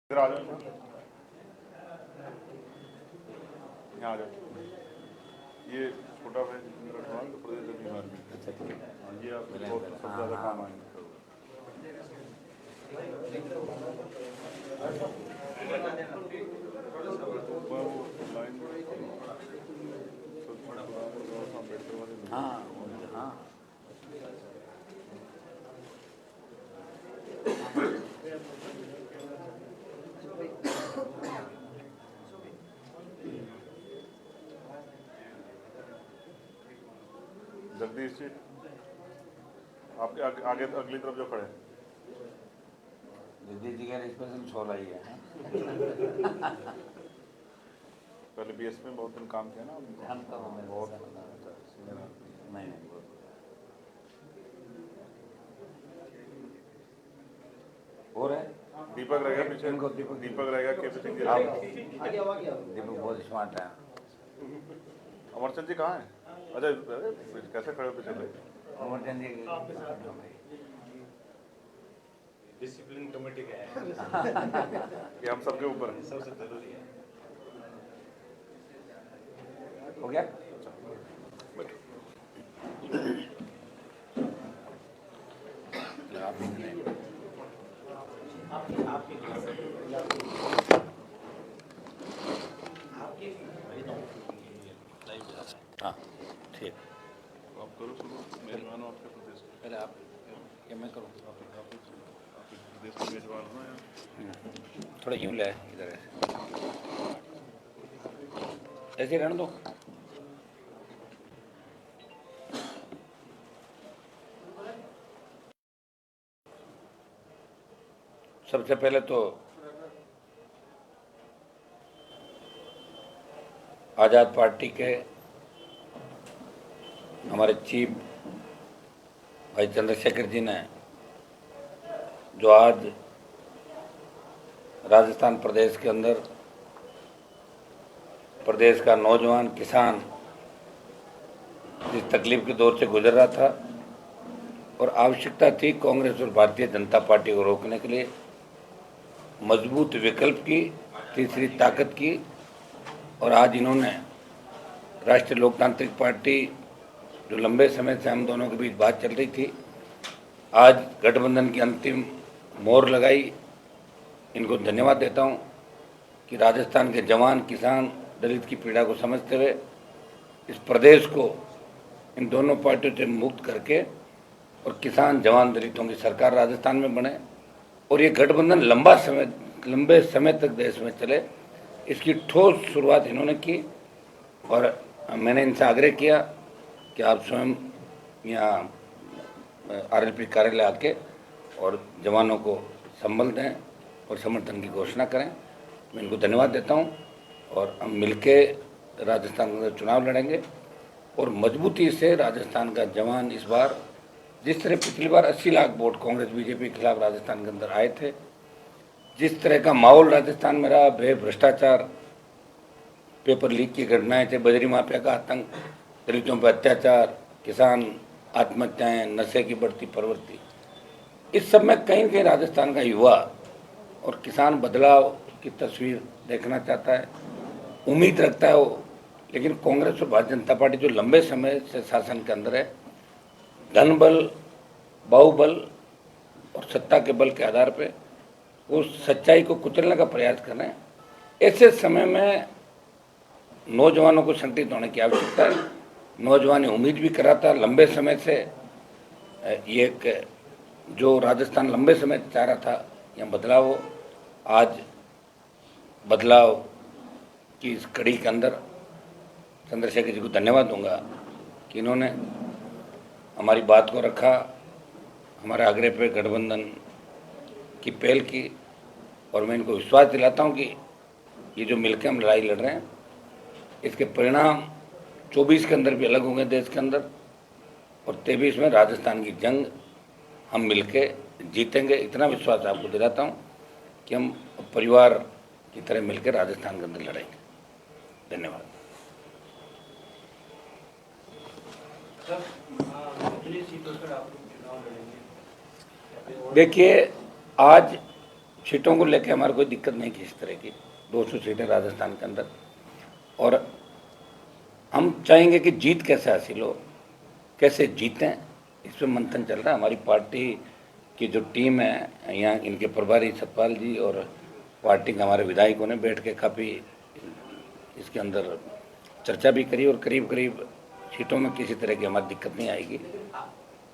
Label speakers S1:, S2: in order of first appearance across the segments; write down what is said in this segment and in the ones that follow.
S1: इधर आ जाओ, यहाँ आ जाओ। ये छोटा भाई रखवा तो प्रदेश में बीमार भी। अच्छा ठीक है। हाँ ये आप बहुत सबसे ज़्यादा काम आएंगे।
S2: हाँ हाँ
S1: जगदीश जी आपके आगे अगली तरफ जो खड़े हैं।
S2: जगदीश जी का स्पेशल छोला ही है।
S1: पहले बीएस में बहुत दिन काम किया ना बहुत
S2: नहीं और है
S1: दीपक रहेगा पीछे। दीपक रहेगा केपी सिंह जी।
S2: दीपक बहुत स्मार्ट है।
S1: अमरचंद जी कहाँ हैं? अच्छा कैसे खड़े हो पीछे भाई?
S2: अमरचंद जी
S3: डिसिप्लिन कमेटी का है।
S1: ये हम सबके ऊपर है।
S3: सबसे जरूरी है।
S2: हो गया। हाँ ठीक।
S1: आप करो शुरू। मेजबान हो आपके प्रदेश के।
S2: पहले आप क्या मैं करूँ?
S1: आपके प्रदेश के मेजबान हो या
S2: थोड़ा यूँ ले इधर ऐसे रहने दो। सबसे पहले तो आज़ाद पार्टी के हमारे चीफ भाई चंद्रशेखर जी ने जो आज राजस्थान प्रदेश के अंदर प्रदेश का नौजवान किसान जिस तकलीफ के दौर से गुजर रहा था और आवश्यकता थी कांग्रेस और भारतीय जनता पार्टी को रोकने के लिए मजबूत विकल्प की, तीसरी ताकत की, और आज इन्होंने राष्ट्रीय लोकतांत्रिक पार्टी जो लंबे समय से हम दोनों के बीच बात चल रही थी, आज गठबंधन की अंतिम मोहर लगाई। इनको धन्यवाद देता हूं कि राजस्थान के जवान किसान दलित की पीड़ा को समझते हुए इस प्रदेश को इन दोनों पार्टियों से मुक्त करके और किसान जवान दलितों की सरकार राजस्थान में बने और ये गठबंधन लंबे समय तक देश में चले, इसकी ठोस शुरुआत इन्होंने की। और मैंने इनसे आग्रह किया कि आप स्वयं यहाँ आरएलपी कार्यालय आके और जवानों को संबल दें और समर्थन की घोषणा करें। मैं इनको धन्यवाद देता हूँ और हम मिलके राजस्थान में चुनाव लड़ेंगे और मजबूती से राजस्थान का जवान इस बार, जिस तरह पिछली बार 80 लाख वोट कांग्रेस बीजेपी के खिलाफ राजस्थान के अंदर आए थे, जिस तरह का माहौल राजस्थान में रहा, भ्रष्टाचार, पेपर लीक की घटनाएं थे, बजरी माफिया का आतंक, दलितों पर अत्याचार, किसान आत्महत्याएं, नशे की बढ़ती प्रवृत्ति, इस सब में कहीं न कहीं राजस्थान का युवा और किसान बदलाव की तस्वीर देखना चाहता है, उम्मीद रखता है वो। लेकिन कांग्रेस और भारतीय जनता पार्टी जो लंबे समय से शासन के अंदर है, धन बल, बाहुबल और सत्ता के बल के आधार पे वो सच्चाई को कुचलने का प्रयास कर रहे हैं। ऐसे समय में नौजवानों को संगठित होने की आवश्यकता है। नौजवान उम्मीद भी कराता लंबे समय से, ये एक जो राजस्थान लंबे समय चाह रहा था यहाँ बदलाव हो। आज बदलाव की इस कड़ी के अंदर चंद्रशेखर जी को धन्यवाद दूंगा कि इन्होंने हमारी बात को रखा, हमारे आग्रह पे गठबंधन की पहल की, और मैं इनको विश्वास दिलाता हूं कि ये जो मिलकर हम लड़ाई लड़ रहे हैं, इसके परिणाम 24 के अंदर भी अलग होंगे देश के अंदर, और 23 में राजस्थान की जंग हम मिलके जीतेंगे। इतना विश्वास आपको दिलाता हूं कि हम परिवार की तरह मिलकर राजस्थान के अंदर लड़ेंगे। धन्यवाद। देखिए, आज सीटों को लेकर हमारे कोई दिक्कत नहीं किसी तरह की। 200 सीटें राजस्थान के अंदर, और हम चाहेंगे कि जीत कैसे हासिल हो, कैसे जीतें, इस पर मंथन चल रहा है। हमारी पार्टी की जो टीम है, यहाँ इनके प्रभारी सतपाल जी और पार्टी के हमारे विधायकों ने बैठ के काफ़ी इसके अंदर चर्चा भी करी, और करीब करीब सीटों में किसी तरह की हमारी दिक्कत नहीं आएगी।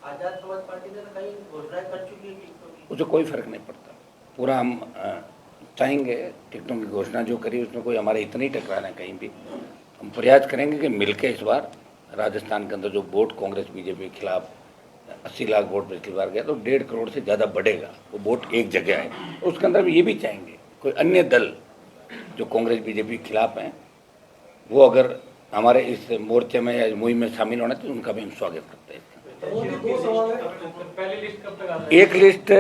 S4: आजाद समाज पार्टी ने तो कई घोषणाएं कर चुकी है टिकटों की।
S2: उससे कोई फर्क नहीं पड़ता। पूरा हम चाहेंगे टिकटों की घोषणा जो करी उसमें कोई हमारे इतना ही टकराना है कहीं भी। हम प्रयास करेंगे कि मिलके इस बार राजस्थान के अंदर जो वोट कांग्रेस बीजेपी के खिलाफ 80 लाख वोट पिछली बार गया, तो 1.5 करोड़ से ज़्यादा बढ़ेगा, वो वोट एक जगह है। तो उसके अंदर भी ये भी चाहेंगे कोई अन्य दल जो कांग्रेस बीजेपी के खिलाफ हैं, वो अगर हमारे इस मोर्चे में या मुहिम में शामिल होना, तो उनका भी हम स्वागत करते हैं।
S3: पहली लिस्ट कब तक आ रही है?
S2: एक लिस्ट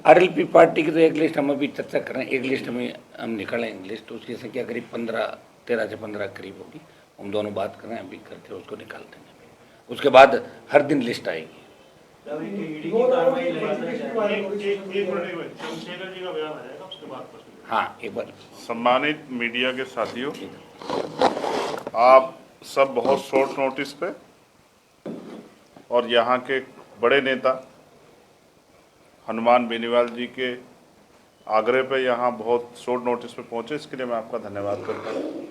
S2: आरएलपी पार्टी की, तो एक लिस्ट हम अभी चर्चा कर रहे हैं। एक लिस्ट में हम निकालेंगे लिस्ट, उसकी संख्या करीब 13 से 15 करीब होगी। हम दोनों बात कर रहे हैं, अभी करके उसको निकाल देंगे। उसके बाद हर दिन लिस्ट आएगी। हाँ, एक बार।
S1: सम्मानित मीडिया के साथियों, आप सब बहुत शॉर्ट नोटिस पे और यहाँ के बड़े नेता हनुमान बेनीवाल जी के आग्रह पे यहाँ बहुत शॉर्ट नोटिस पे पहुँचे, इसके लिए मैं आपका धन्यवाद करता हूँ।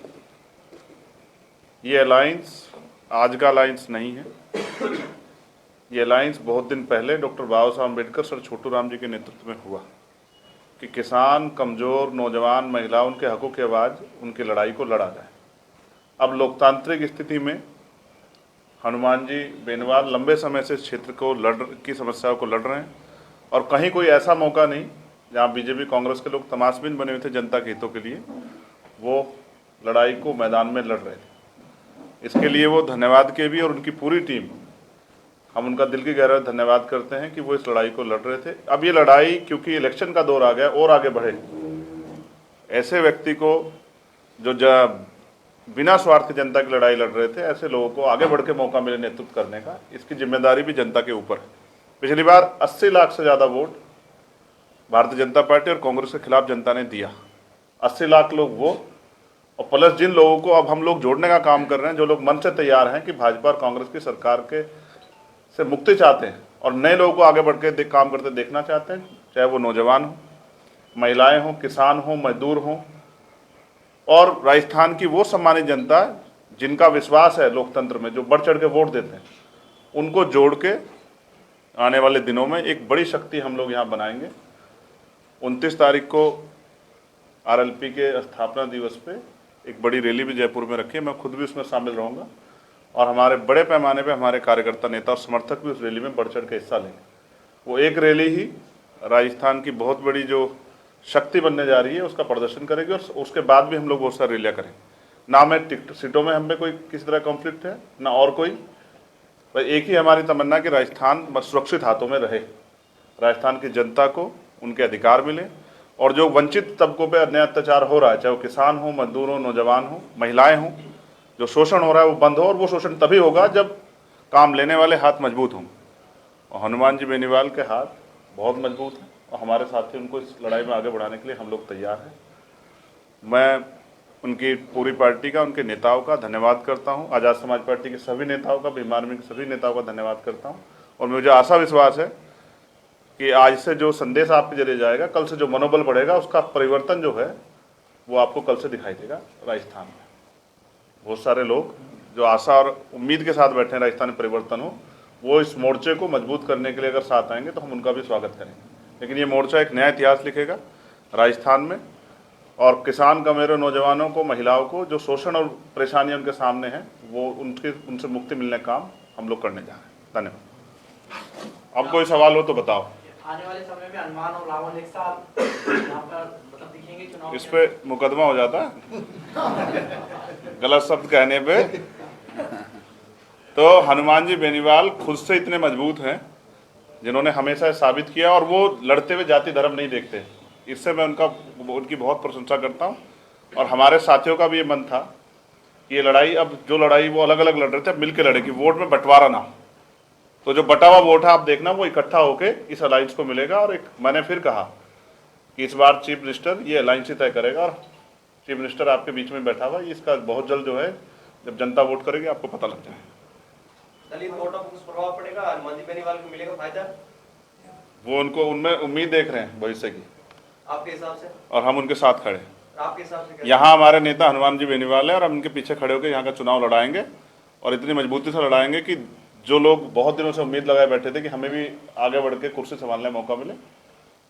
S1: ये अलायंस आज का अलायंस नहीं है, ये अलायंस बहुत दिन पहले डॉक्टर बाबा साहब अम्बेडकर सर छोटू राम जी के नेतृत्व में हुआ कि किसान, कमज़ोर, नौजवान, महिला, उनके हकों की आवाज़, उनकी लड़ाई को लड़ा जाए। अब लोकतांत्रिक स्थिति में हनुमान जी बेनीवाल लंबे समय से इस क्षेत्र को की समस्याओं को लड़ रहे हैं, और कहीं कोई ऐसा मौका नहीं जहां बीजेपी कांग्रेस के लोग तमाशबीन बने हुए थे जनता के हितों के लिए, वो लड़ाई को मैदान में लड़ रहे थे। इसके लिए वो धन्यवाद के भी, और उनकी पूरी टीम, हम उनका दिल की गहराई धन्यवाद करते हैं कि वो इस लड़ाई को लड़ रहे थे। अब ये लड़ाई क्योंकि इलेक्शन का दौर आ गया और आगे बढ़े, ऐसे व्यक्ति को जो बिना स्वार्थ जनता की लड़ाई लड़ रहे थे, ऐसे लोगों को आगे बढ़ के मौका मिले नेतृत्व करने का, इसकी जिम्मेदारी भी जनता के ऊपर है। पिछली बार 80 लाख से ज़्यादा वोट भारतीय जनता पार्टी और कांग्रेस के खिलाफ जनता ने दिया। 80 लाख लोग वो, और प्लस जिन लोगों को अब हम लोग जोड़ने का काम कर रहे हैं, जो लोग मन से तैयार हैं कि भाजपा और कांग्रेस की सरकार के से मुक्ति चाहते हैं और नए लोगों को आगे बढ़ के काम करते देखना चाहते हैं, चाहे वो नौजवान हो, महिलाएं हों, किसान हों, मजदूर हों, और राजस्थान की वो सम्मानित जनता जिनका विश्वास है लोकतंत्र में, जो बढ़ चढ़ के वोट देते हैं, उनको जोड़ के आने वाले दिनों में एक बड़ी शक्ति हम लोग यहाँ बनाएंगे। 29 तारीख को आरएलपी के स्थापना दिवस पे एक बड़ी रैली भी जयपुर में रखी है, मैं खुद भी उसमें शामिल रहूँगा, और हमारे बड़े पैमाने पे हमारे कार्यकर्ता, नेता और समर्थक भी उस रैली में बढ़ चढ़ के हिस्सा लेंगे। वो एक रैली ही राजस्थान की बहुत बड़ी जो शक्ति बनने जा रही है उसका प्रदर्शन करेगी, और उसके बाद भी हम लोग बहुत सारी रैलियाँ करेंगे। ना में टिकट सीटों में हमें कोई किसी तरह कॉन्फ्लिक्ट है, ना और कोई, पर एक ही हमारी तमन्ना कि राजस्थान सुरक्षित हाथों में रहे, राजस्थान की जनता को उनके अधिकार मिले, और जो वंचित तबकों पर अन्याय अत्याचार हो रहा है, चाहे वो किसान हो, मजदूर हो, नौजवान हो, महिलाएं हों, जो शोषण हो रहा है वो बंद हो, और वो शोषण तभी होगा जब काम लेने वाले हाथ मजबूत हों, और हनुमान जी बेनीवाल के हाथ बहुत मजबूत हैं, और हमारे साथी उनको इस लड़ाई में आगे बढ़ाने के लिए हम लोग तैयार हैं। मैं उनकी पूरी पार्टी का, उनके नेताओं का धन्यवाद करता हूं, आज़ाद समाज पार्टी के सभी नेताओं का, भीम आर्मी के सभी नेताओं का धन्यवाद करता हूं, और मुझे आशा विश्वास है कि आज से जो संदेश आपके जरिए जाएगा, कल से जो मनोबल बढ़ेगा, उसका परिवर्तन जो है वो आपको कल से दिखाई देगा। राजस्थान में बहुत सारे लोग जो आशा और उम्मीद के साथ बैठे हैं राजस्थान में परिवर्तन हो, वो इस मोर्चे को मजबूत करने के लिए अगर साथ आएंगे तो हम उनका भी स्वागत करेंगे। लेकिन ये मोर्चा एक नया इतिहास लिखेगा राजस्थान में, और किसान, कमेरों, नौजवानों को, महिलाओं को जो शोषण और परेशानियां उनके सामने हैं, वो उनसे मुक्ति मिलने का काम हम लोग करने जा रहे हैं। धन्यवाद। अब कोई सवाल हो तो बताओ।
S4: आने वाले समय में हनुमान और रावण एक साथ यहाँ पर मतलब दिखेंगे चुनाव?
S1: इस पे मुकदमा हो जाता है गलत शब्द कहने पे। तो हनुमान जी बेनीवाल खुद से इतने मजबूत हैं, जिन्होंने हमेशा साबित किया, और वो लड़ते हुए जाति धर्म नहीं देखते। इससे मैं उनकी बहुत प्रशंसा करता हूँ, और हमारे साथियों का भी ये मन था कि ये लड़ाई, अब जो लड़ाई वो अलग अलग लड़ रहे थे, अब मिलकर लड़े कि वोट में बंटवारा ना हो। तो जो बटा हुआ वोट है आप देखना, वो इकट्ठा होके इस अलायंस को मिलेगा। और एक मैंने फिर कहा कि इस बार चीफ मिनिस्टर ये अलायंस ही तय करेगा और चीफ मिनिस्टर आपके बीच में बैठा हुआ, इसका बहुत जल्द जो है जब जनता वोट करेगी आपको पता लग जाएगा।
S3: दलित वोटों पर कुछ प्रभाव पड़ेगा, हनुमान जी बेनीवाल को मिलेगा फायदा?
S1: वो उनको उनमें उम्मीद देख रहे हैं भविष्य की,
S3: आपके हिसाब से?
S1: और हम उनके साथ खड़े हैं।
S3: आपके हिसाब से क्या?
S1: यहाँ हमारे नेता हनुमान जी बेनीवाल है और हम उनके पीछे खड़े होकर यहाँ का चुनाव लड़ाएंगे और इतनी मजबूती से लड़ाएंगे कि जो लोग बहुत दिनों से उम्मीद लगाए बैठे थे कि हमें भी आगे बढ़ के कुर्सी संभालने का मौका मिले,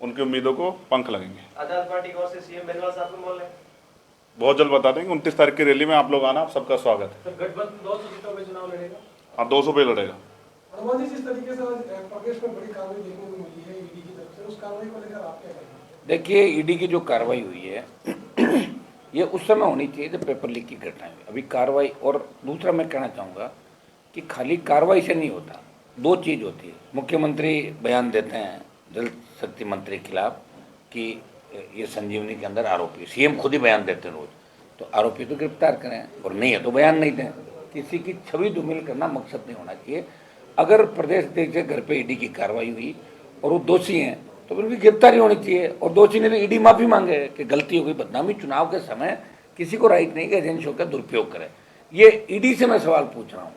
S1: उनकी उम्मीदों को पंख लगेंगे।
S3: आजाद पार्टी की ओर से सीएम बेनीवाल साहब को बोल रहे हैं?
S1: बहुत जल्द बता देंगे। 29 तारीख की रैली में आप लोग आना, आप सबका स्वागत है।
S3: तो गठबंधन 200 सीटों में चुनाव लड़ेगा?
S1: हाँ, 200 पे लड़ेगा।
S5: हनुमान जी, जिस तरीके से आज प्रदेश में बड़ी कार्रवाई देखने को मिली है ईडी की तरफ से, उस कार्रवाई को लेकर आप क्या कहेंगे?
S2: देखिए, ईडी की जो कार्रवाई हुई है ये उस समय होनी चाहिए जब पेपर लीक की घटना हुई। अभी कार्रवाई, और दूसरा मैं कहना चाहूँगा कि खाली कार्रवाई से नहीं होता, दो चीज़ होती है। मुख्यमंत्री बयान देते हैं जल शक्ति मंत्री के खिलाफ कि ये संजीवनी के अंदर आरोपी, सीएम खुद ही बयान देते हैं रोज, तो आरोपी तो गिरफ्तार करें, और नहीं है तो बयान नहीं दें। किसी की छवि धूमिल करना मकसद नहीं होना चाहिए। अगर प्रदेश अध्यक्ष के घर पे ईडी की कार्रवाई हुई और वो दोषी हैं तो उनकी गिरफ्तारी होनी चाहिए, और दोषी ने तो ईडी माफी मांगे कि गलती हो गई, बदनामी। चुनाव के समय किसी को राइट नहीं कि एजेंसियों का दुरुपयोग करे। ये ईडी से मैं सवाल पूछ रहा हूँ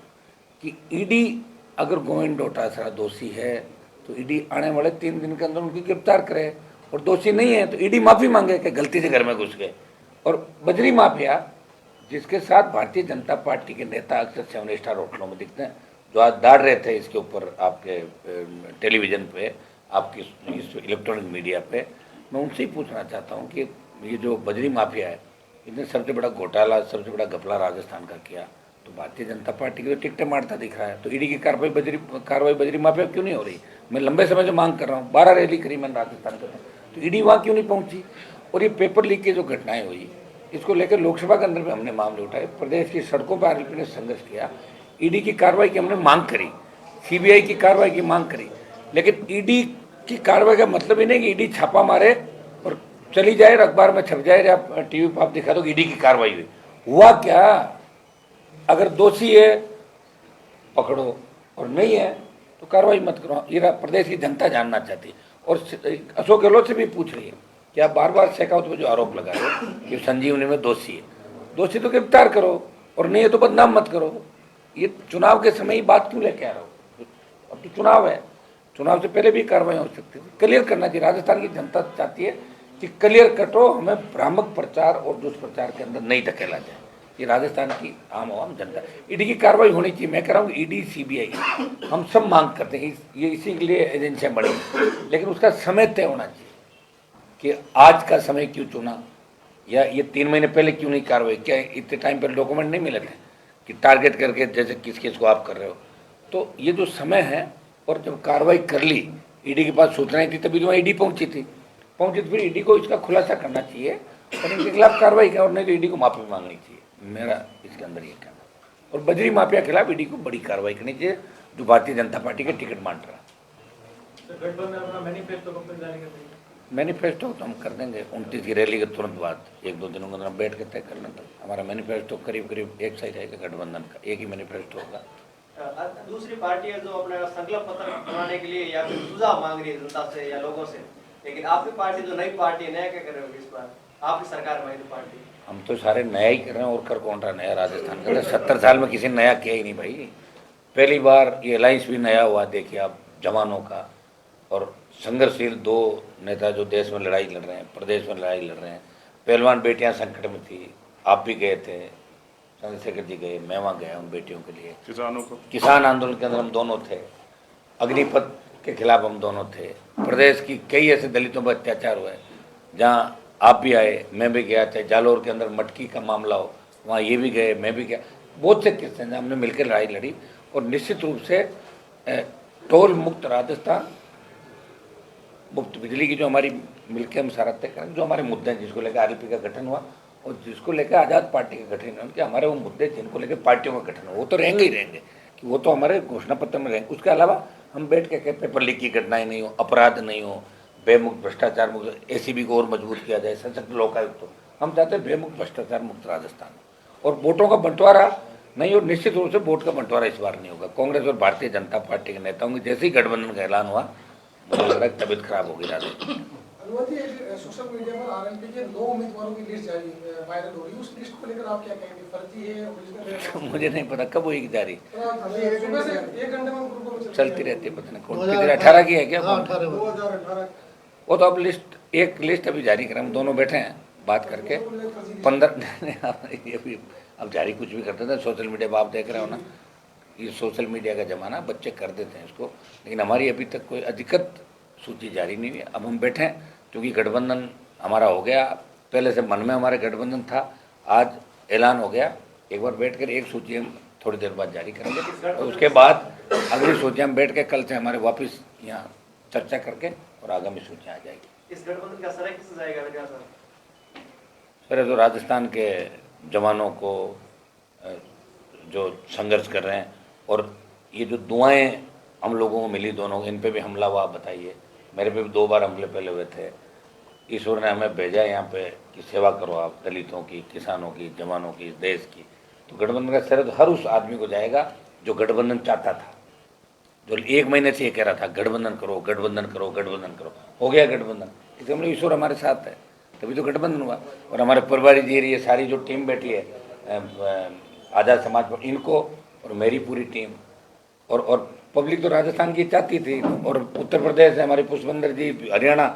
S2: कि ईडी अगर गोविंद डोटासरा दोषी है तो ईडी आने वाले 3 दिन के अंदर उनकी गिरफ्तार करे, और दोषी नहीं है तो ईडी माफी मांगे कि गलती से घर में घुस गए। और बजरी माफिया, जिसके साथ भारतीय जनता पार्टी के नेता अक्सर 7 स्टार होटलों में दिखते हैं, जो आज दाड़ रहे थे इसके ऊपर आपके टेलीविज़न पे, आपकी इस इलेक्ट्रॉनिक मीडिया पे, मैं उनसे ही पूछना चाहता हूँ कि ये जो बजरी माफिया है, इसने सबसे बड़ा घोटाला, सबसे बड़ा घपला राजस्थान का किया, तो भारतीय जनता पार्टी की तो टिकटें मारता दिख रहा है, तो ईडी की कार्रवाई बजरी माफिया क्यों नहीं हो रही? मैं लंबे समय से मांग कर रहा हूँ, 12 रैली करी मैंने राजस्थान के, तो ईडी वहाँ क्यों नहीं पहुँची? और ये पेपर लीक की जो घटनाएं हुई, इसको लेकर लोकसभा के अंदर भी हमने मामले उठाए, प्रदेश की सड़कों पर आरएलपी ने संघर्ष किया, ईडी की कार्रवाई की हमने मांग करी, सीबीआई की कार्रवाई की मांग करी, लेकिन ईडी की कार्रवाई का मतलब ही नहीं कि ईडी छापा मारे और चली जाए, अखबार में छप जाए, या टीवी पर आप दिखा दो ईडी की कार्रवाई हुई। हुआ क्या? अगर दोषी है पकड़ो, और नहीं है तो कार्रवाई मत करो। ये प्रदेश की जनता जानना चाहती है, और अशोक गहलोत से भी पूछ रही है कि आप बार बार शेखावत पर जो आरोप लगा रहे हो कि संजीवनी में दोषी है, दोषी तो गिरफ्तार करो, और नहीं है तो बदनाम मत करो। ये चुनाव के समय ही बात क्यों लेके आ रहे हो? अब तो चुनाव है, चुनाव से पहले भी कार्रवाई हो सकती थी। क्लियर करना चाहिए। राजस्थान की जनता चाहती है कि क्लियर कटो, हमें भ्रामक प्रचार और दुष्प्रचार के अंदर नहीं धकेला जाए। ये राजस्थान की आम आवाम जनता, ईडी की कार्रवाई होनी चाहिए। मैं कह रहा हूँ ईडी सीबीआई हम सब मांग करते हैं, ये इसी के लिए एजेंसियाँ बड़ी, लेकिन उसका समय तय होना चाहिए कि आज का समय क्यों चुना, या ये 3 महीने पहले क्यों नहीं कार्रवाई? क्या इतने टाइम पर डॉक्यूमेंट नहीं मिले थे कि टारगेट करके जैसे किस किस को आप कर रहे हो? तो ये जो समय है, और जब कार्रवाई कर ली, ईडी के पास सूचनाएं थी तभी तो ईडी पहुंची थी, फिर ईडी को इसका खुलासा करना चाहिए और इनके खिलाफ कार्रवाई कर, और नहीं तो ईडी को माफी मांगनी चाहिए। मेरा इसके अंदर ये कहना। और बजरी माफिया के खिलाफ ईडी को बड़ी कार्रवाई करनी चाहिए, जो भारतीय जनता पार्टी के टिकट बांट रहा है।
S3: गठबंधन अपना मैनिफेस्टो कब तक जारी कर देंगे?
S2: मैनिफेस्टो तो हम कर देंगे 29 की रैली के तुरंत बाद, 1-2 दिनों के अंदर बैठ के तय कर लेंगे। हमारा मैनिफेस्टो करीब एक सा ही रहेगा, गठबंधन का एक ही मैनिफेस्टो होगा।
S3: दूसरी पार्टी है जो अपना संकल्प पत्र बनाने के लिए या फिर सुझाव मांग रही है जनता से या लोगों से, लेकिन आपकी पार्टी जो नई पार्टी है, नया क्या कर रहे हो इस बार? आपकी सरकार में तो पार्टी, हम
S2: तो सारे नया ही कर रहे हैं, और कर कौन रहा नया? राजस्थान का 70 साल में किसी ने नया किया ही नहीं भाई। पहली बार ये अलायंस भी नया हुआ, देखिए आप, जवानों का, और संघर्षशील 2 नेता जो देश में लड़ाई लड़ रहे हैं, प्रदेश में लड़ाई लड़ रहे हैं। पहलवान बेटियां संकट में थी, आप भी गए थे, चंद्रशेखर जी गए, मैं वहाँ गया उन बेटियों के लिए।
S1: किसानों को,
S2: किसान आंदोलन के अंदर हम दोनों थे, अग्निपथ के खिलाफ हम दोनों थे। प्रदेश की कई ऐसे दलितों पर अत्याचार हुए जहाँ आप भी आए, मैं भी गया, चाहे जालौर के अंदर मटकी का मामला हो, वहाँ ये भी गए, मैं भी गया। बहुत से किस्से हैं हमने मिलकर लड़ाई लड़ी, और निश्चित रूप से टोल मुक्त राजस्थान, मुफ्त बिजली की जो हमारी मिलकर हम सारा तय करेंगे। जो हमारे मुद्दे हैं, जिसको लेकर आरएलपी का गठन हुआ और जिसको लेकर आज़ाद पार्टी का गठन हुआ, उनके हमारे वो मुद्दे जिनको लेकर पार्टियों का गठन हुआ, वो तो रहेंगे ही रहेंगे, कि वो तो हमारे घोषणा पत्र में रहेंगे। उसके अलावा हम बैठ के पेपर लीक की घटनाएं नहीं हो, अपराध नहीं हो, बेमुक्त भ्रष्टाचार मुक्त, एसीबी को और मजबूत किया जाए, सशक्त लोकायुक्त हो। हम चाहते हैं बेमुक्त भ्रष्टाचार मुक्त राजस्थान, और वोटों का बंटवारा नहीं, और निश्चित रूप से वोट का बंटवारा इस बार नहीं होगा। कांग्रेस और भारतीय जनता पार्टी के नेताओं के जैसे ही गठबंधन का ऐलान हुआ, मुझे लग रहा है तबीयत खराब होगी राजस्थान।
S5: हनुमान जी, सोशल मीडिया पर आरएलपी के 9 उम्मीदवारों की लिस्ट जारी वायरल हो रही है, उस लिस्ट को लेकर आप क्या कहेंगे? फर्जी है, ओरिजिनल है?
S2: मुझे नहीं पता कब होगी जारी,
S5: सुबह से 1 घंटे में ग्रुपों में
S2: चलती रहती है, पता नहीं कौन 18 की है क्या?
S5: 2018
S2: वो तो अब एक लिस्ट अभी जारी करें, हम दोनों बैठे हैं बात करके 15 ये भी अब जारी कुछ भी करते थे सोशल मीडिया पर, आप देख रहे हो ना, ये सोशल मीडिया का ज़माना, बच्चे कर देते हैं इसको, लेकिन हमारी अभी तक कोई अधिकृत सूची जारी नहीं हुई। अब हम बैठे हैं क्योंकि गठबंधन हमारा हो गया, पहले से मन में हमारे गठबंधन था, आज ऐलान हो गया, एक बार बैठ कर एक सूची हम थोड़ी देर बाद जारी करेंगे और उसके बाद अगली सूची हम बैठ के कल से हमारे वापस यहाँ चर्चा करके और आगामी सूचियाँ आ जाएगी।
S3: इस गठबंधन का श्रेय किससे जाएगा मेरे ख्याल से?
S2: सर तो राजस्थान के जवानों को जो संघर्ष कर रहे हैं, और ये जो दुआएं हम लोगों को मिली दोनों, इन पे भी हमला हुआ, आप बताइए, मेरे पे भी 2 बार हमले पहले हुए थे। ईश्वर ने हमें भेजा यहाँ पे कि सेवा करो आप दलितों की, किसानों की, जवानों की, देश की। तो गठबंधन का श्रेय तो हर उस आदमी को जाएगा जो गठबंधन चाहता था, जो 1 महीने से ये कह रहा था गठबंधन करो, गठबंधन करो, गठबंधन करो, हो गया गठबंधन। इसलिए हम लोग, ईश्वर हमारे साथ है, तभी तो गठबंधन हुआ। और हमारे परिवारी जी, ये सारी जो टीम बैठी है आज़ाद समाज पर, इनको और मेरी पूरी टीम और पब्लिक तो राजस्थान की चाहती थी, और उत्तर प्रदेश से हमारे पुष्पेंद्र जी, हरियाणा,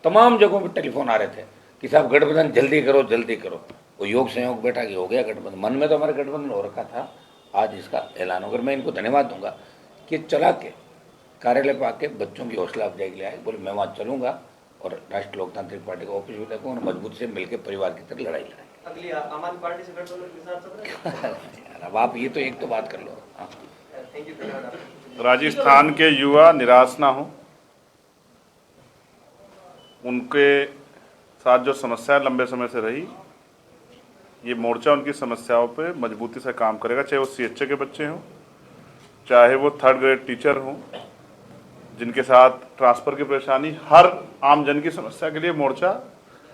S2: तमाम जगहों पर टेलीफोन आ रहे थे कि साहब गठबंधन जल्दी करो, जल्दी करो। वो योग संयोग बैठा कि हो गया गठबंधन, मन में तो हमारे गठबंधन हो रखा था, आज इसका ऐलान होकर मैं इनको धन्यवाद दूंगा कि चला के कार्यालय पर आके बच्चों की हौसला अफजाई के लिए आए, बोले मैं वहाँ चलूँगा और राष्ट्रीय लोकतांत्रिक पार्टी का ऑफिस भी देखूँ और मजबूत से मिलकर परिवार की तरह लड़ाई लड़ाएंगे।
S3: अगली आम आदमी पार्टी से गठबंधन के साथ चल रहे हैं?
S2: अब आप ये तो एक तो बात कर लो। हाँ,
S3: थैंक यू, धन्यवाद।
S1: राजस्थान के युवा निराश ना हो, उनके साथ जो समस्या लंबे समय से रही, ये मोर्चा उनकी समस्याओं पे मजबूती से काम करेगा, चाहे वो CHA के बच्चे हों, चाहे वो 3rd ग्रेड टीचर हों, जिनके साथ ट्रांसफ़र की परेशानी, हर आम जन की समस्या के लिए मोर्चा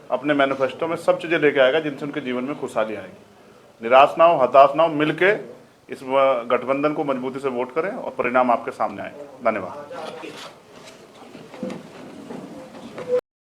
S1: अपने मैनिफेस्टो में सब चीज़ें लेके आएगा जिनसे उनके जीवन में खुशहाली आएगी। निराश ना हो, हताश ना हो, मिलके इस गठबंधन को मजबूती से वोट करें और परिणाम आपके सामने आए। धन्यवाद।